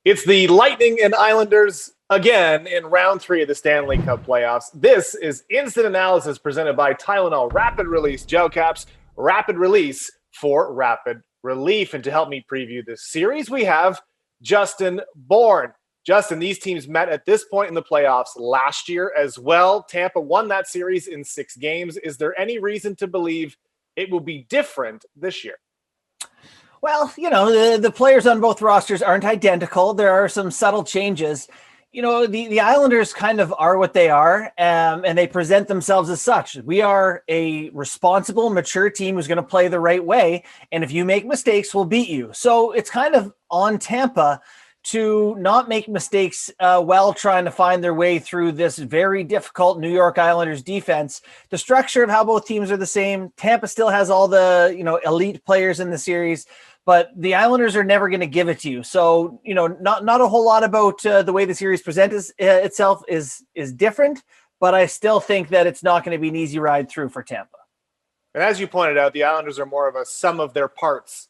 It's the Lightning and Islanders again in round 3 of the Stanley Cup playoffs. This is instant analysis presented by Tylenol Rapid Release Gel Caps, rapid release for rapid relief. And to help me preview this series, we have Justin Bourne. Justin, these teams met at this point in the playoffs last year as well. Tampa won that series in 6 games. Is there any reason to believe it will be different this year? Well, the players on both rosters aren't identical. There are some subtle changes. The Islanders kind of are what they are, and they present themselves as such. We are a responsible, mature team who's going to play the right way, and if you make mistakes, we'll beat you. So it's kind of on Tampa to not make mistakes while trying to find their way through this very difficult New York Islanders defense. The structure of how both teams are the same. Tampa still has all the elite players in the series, but the Islanders are never going to give it to you. So, not a whole lot about the way the series presents itself is different, but I still think that it's not going to be an easy ride through for Tampa. And as you pointed out, the Islanders are more of a sum of their parts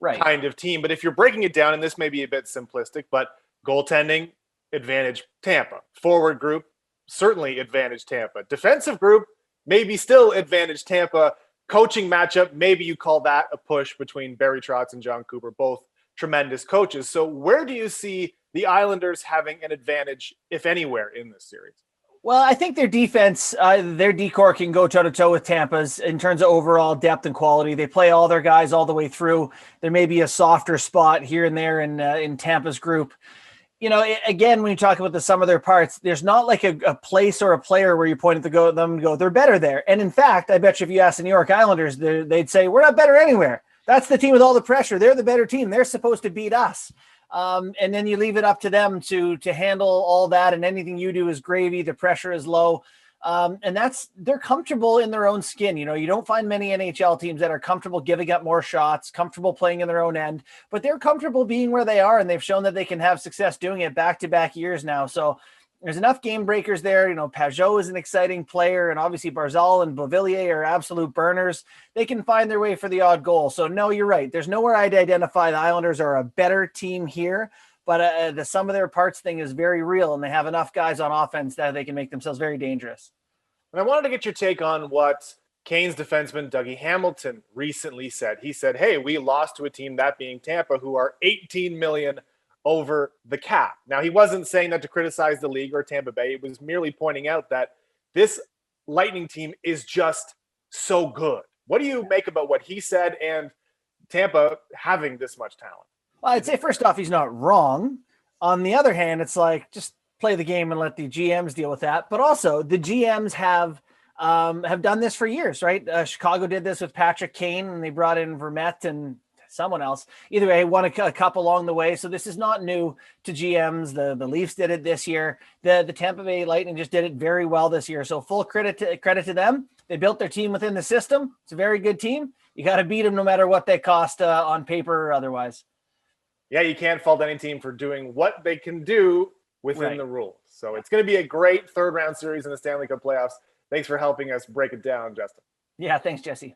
kind of team. But if you're breaking it down, and this may be a bit simplistic, but goaltending, advantage Tampa. Forward group, certainly advantage Tampa. Defensive group, maybe still advantage Tampa. Coaching matchup, maybe you call that a push between Barry Trotz and John Cooper, both tremendous coaches. So where do you see the Islanders having an advantage, if anywhere, in this series? Well, I think their defense, their decor can go toe-to-toe with Tampa's in terms of overall depth and quality. They play all their guys all the way through. There may be a softer spot here and there in Tampa's group. Again, when you talk about the sum of their parts, there's not like a place or a player where you point at them and go, they're better there. And in fact, I bet you if you ask the New York Islanders, they'd say, we're not better anywhere. That's the team with all the pressure. They're the better team. They're supposed to beat us. And then you leave it up to them to handle all that, and anything you do is gravy. The pressure is low. And they're comfortable in their own skin. You don't find many NHL teams that are comfortable giving up more shots, comfortable playing in their own end, but they're comfortable being where they are, and they've shown that they can have success doing it back-to-back years now. So there's enough game breakers there. Pajot is an exciting player, and obviously Barzal and Beauvillier are absolute burners. They can find their way for the odd goal. So no, you're right. There's nowhere I'd identify the Islanders are a better team here, but the sum of their parts thing is very real, and they have enough guys on offense that they can make themselves very dangerous. And I wanted to get your take on what Canes defenseman Dougie Hamilton recently said. He said, hey, we lost to a team, that being Tampa, who are $18 million over the cap. Now, he wasn't saying that to criticize the league or Tampa Bay. It was merely pointing out that this Lightning team is just so good. What do you make about what he said and Tampa having this much talent? Well, I'd say first off, he's not wrong. On the other hand, it's like, just play the game and let the GMs deal with that. But also the GMs have done this for years, right? Chicago did this with Patrick Kane, and they brought in Vermette and someone else. Either way, won a cup along the way. So this is not new to GMs. The Leafs did it this year. The Tampa Bay Lightning just did it very well this year. So full credit to them. They built their team within the system. It's a very good team. You got to beat them no matter what they cost on paper or otherwise. Yeah, you can't fault any team for doing what they can do within the rules. So it's going to be a great third round series in the Stanley Cup playoffs. Thanks for helping us break it down, Justin. Yeah, thanks, Jesse.